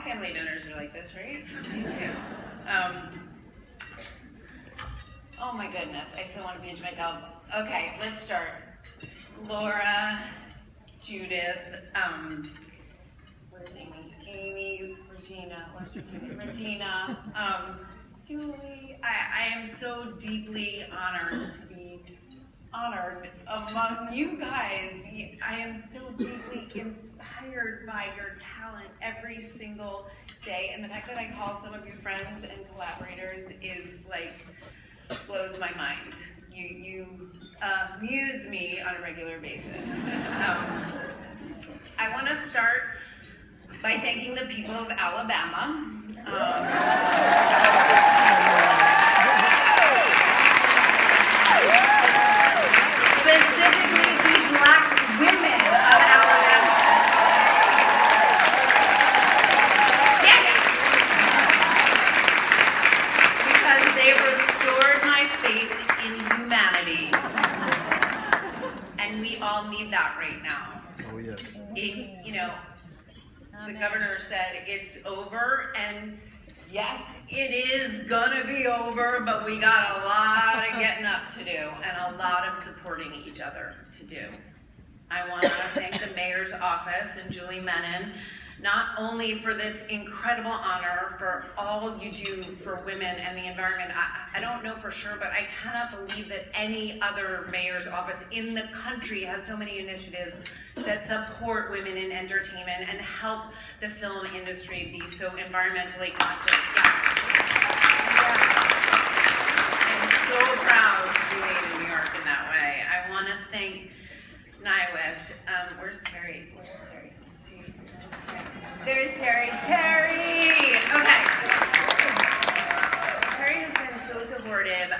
family dinners are like this, right? Me too. Oh my goodness, I still want to pinch myself. Okay, let's start. Laura, Judith, where's Amy? Amy, Regina, Julie. I am so deeply honored to be honored among you guys. I am so deeply inspired by your talent every single day, and the fact that I call some of you friends and collaborators is like, blows my mind. You muse me on a regular basis. I want to start by thanking the people of Alabama. Specifically the Black women of Alabama. Yeah. Because they restored my faith in humanity. And we all need that right now. Oh, yes. The governor said it's over, and yes, it is gonna be over, but we got a lot of getting up to do and a lot of supporting each other to do. I want to thank the mayor's office and Julie Menon, not only for this incredible honor, for all you do for women and the environment. I don't know for sure, but I cannot believe that any other mayor's office in the country has so many initiatives that support women in entertainment and help the film industry be so environmentally conscious. I'm so proud to be made in New York in that way. I want to thank NIWIFT. Where's Terry? There's Terry. Terry! Okay. Terry has been so supportive.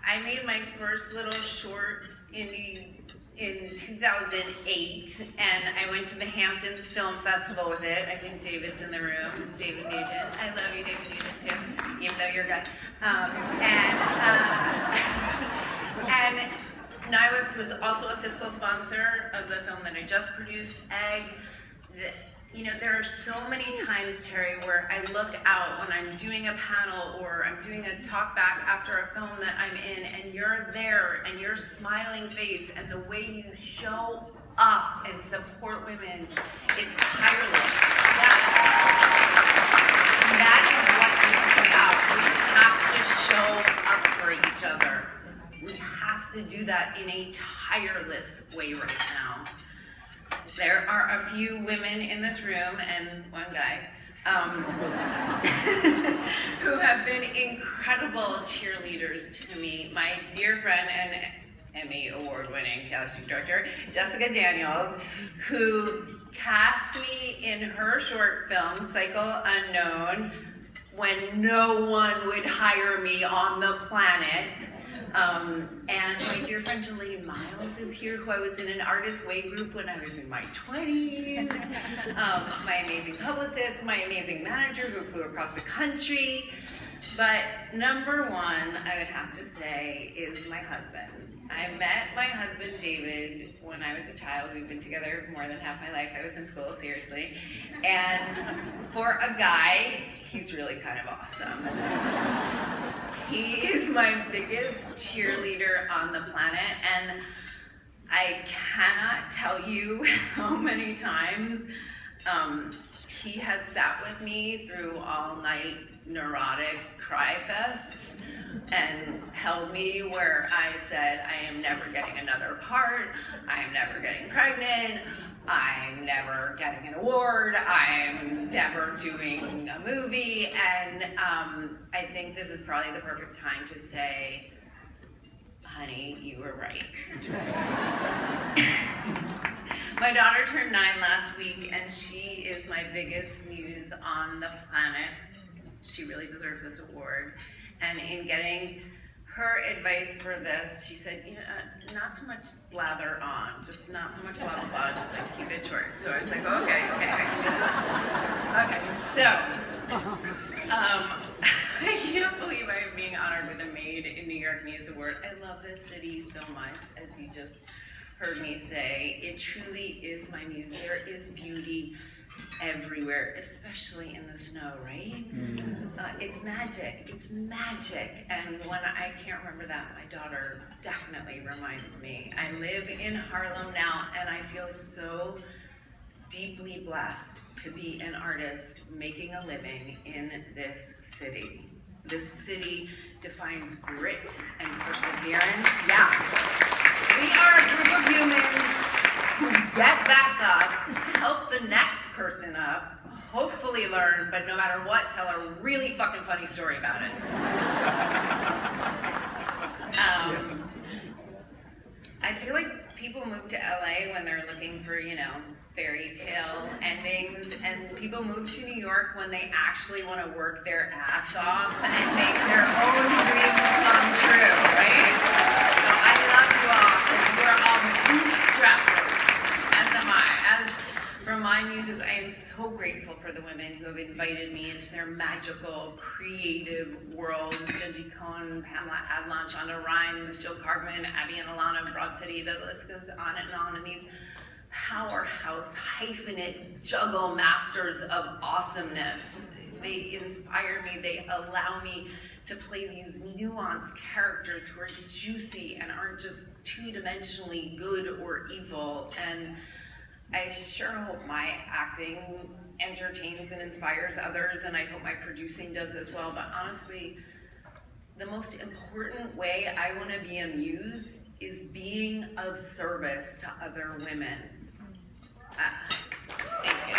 I made my first little short in 2008, and I went to the Hamptons Film Festival with it. I think David's in the room. David Nugent. I love you, David Nugent, too, even though you're a guy. And NIWIFT was also a fiscal sponsor of the film that I just produced, Egg. There are so many times, Terry, where I look out when I'm doing a panel or I'm doing a talk back after a film that I'm in, and you're there and your smiling face and the way you show up and support women, it's tireless. That is what it's about. We have to show up for each other. We have to do that in a tireless way right now. There are a few women in this room and one guy who have been incredible cheerleaders to me. My dear friend and Emmy award-winning casting director, Jessica Daniels, who cast me in her short film, Cycle Unknown, when no one would hire me on the planet. And my dear friend Jelaine Miles is here, who I was in an Artist Way group when I was in my 20s. My amazing publicist, my amazing manager who flew across the country. But number one, I would have to say, is my husband. I met my husband David when I was a child. We've been together more than half my life. I was in school, seriously. And for a guy, he's really kind of awesome. He is my biggest cheerleader on the planet, and I cannot tell you how many times he has sat with me through all-night neurotic cry fests and held me where I said, I am never getting another part, I am never getting pregnant, I'm never getting an award, I'm never doing a movie, and I think this is probably the perfect time to say, honey, you were right. My daughter turned 9 last week, and she is my biggest muse on the planet. She really deserves this award. And in getting her advice for this, she said, not so much blather on, just not so much blah, blah, blah, just like keep it short. So I was like, okay, okay, so, I can't believe I am being honored with a Made in New York Muse Award. I love this city so much, as you just heard me say. It truly is my muse. There is beauty everywhere, especially in the snow, right? It's magic, it's magic. And when I can't remember that, my daughter definitely reminds me. I live in Harlem now, and I feel so deeply blessed to be an artist making a living in this city. This city defines grit and perseverance. Yeah. We are a group of humans who get back up, help the next person up, hopefully learn, but no matter what, tell a really fucking funny story about it. I feel like people move to LA when they're looking for, fairy tale endings, and people move to New York when they actually want to work their ass off and make their own dreams come true, right? So I love you all, because we're all bootstrappers, as am I. As for my muses, I am so grateful for the women who have invited me into their magical, creative worlds. Genji Cohn, Pamela Adlon, Shonda Rhimes, Jill Cartman, Abby and Alana, Broad City, the list goes on and on. And these powerhouse, hyphenate, juggle masters of awesomeness. They inspire me, they allow me to play these nuanced characters who are juicy and aren't just two-dimensionally good or evil. And I sure hope my acting entertains and inspires others, and I hope my producing does as well. But honestly, the most important way I want to be a muse is being of service to other women. Thank you.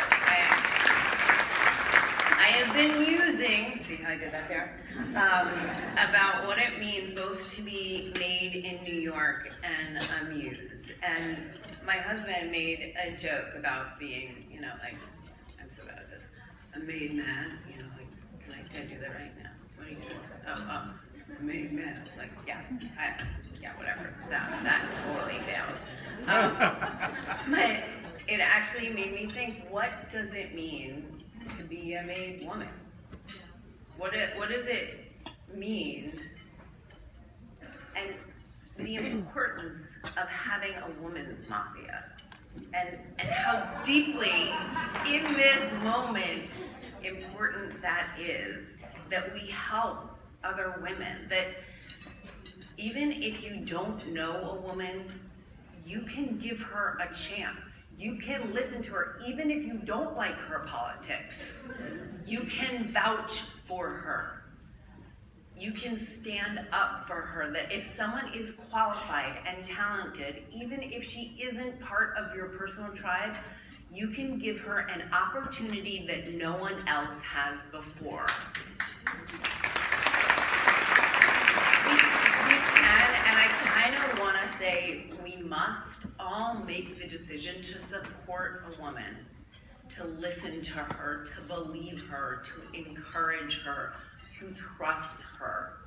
I have been musing, see how I did that there, about what it means both to be made in New York and a muse. And my husband made a joke about being, I'm so bad at this, a made man, can I do that right now? What are you supposed to, a made man, whatever, that totally failed. But it actually made me think, what does it mean to be a made woman? What does it mean? And the importance of having a woman's mafia, and how deeply in this moment important that is, that we help other women, that even if you don't know a woman, you can give her a chance. You can listen to her, even if you don't like her politics. You can vouch for her. You can stand up for her, that if someone is qualified and talented, even if she isn't part of your personal tribe, you can give her an opportunity that no one else has before. We can, and I kind of want to say we must all make the decision to support a woman, to listen to her, to believe her, to encourage her, to trust her.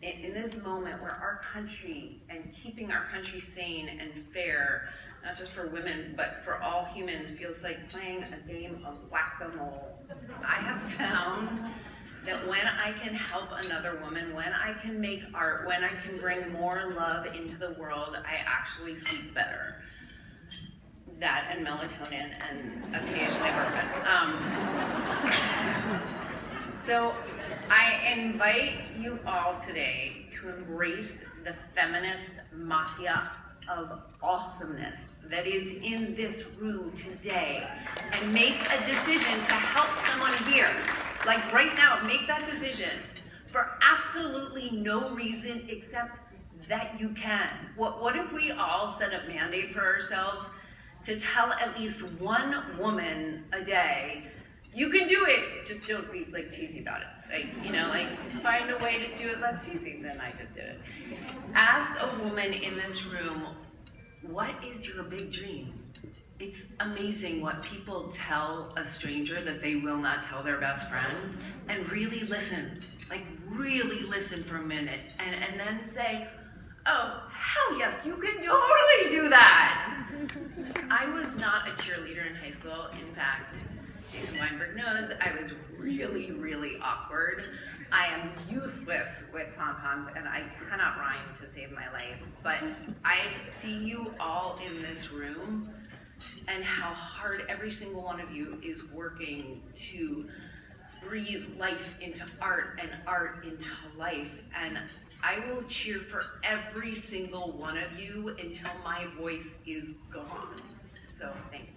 In this moment where our country, and keeping our country sane and fair, not just for women, but for all humans, feels like playing a game of whack-a-mole. I have found that when I can help another woman, when I can make art, when I can bring more love into the world, I actually sleep better. That and melatonin and occasionally bourbon. So I invite you all today to embrace the feminist mafia of awesomeness that is in this room today, and make a decision to help someone here. Like right now, make that decision for absolutely no reason except that you can. What if we all set a mandate for ourselves to tell at least one woman a day, you can do it, just don't be like cheesy about it. Find a way to do it less cheesy than I just did it. Ask a woman in this room, what is your big dream? It's amazing what people tell a stranger that they will not tell their best friend, and really listen, really listen for a minute, and then say, oh, hell yes, you can totally do that. I was not a cheerleader in high school. In fact, Jason Weinberg knows I was really, really awkward. I am useless with pom-poms, and I cannot rhyme to save my life. But I see you all in this room and how hard every single one of you is working to breathe life into art and art into life. And I will cheer for every single one of you until my voice is gone. So thank you.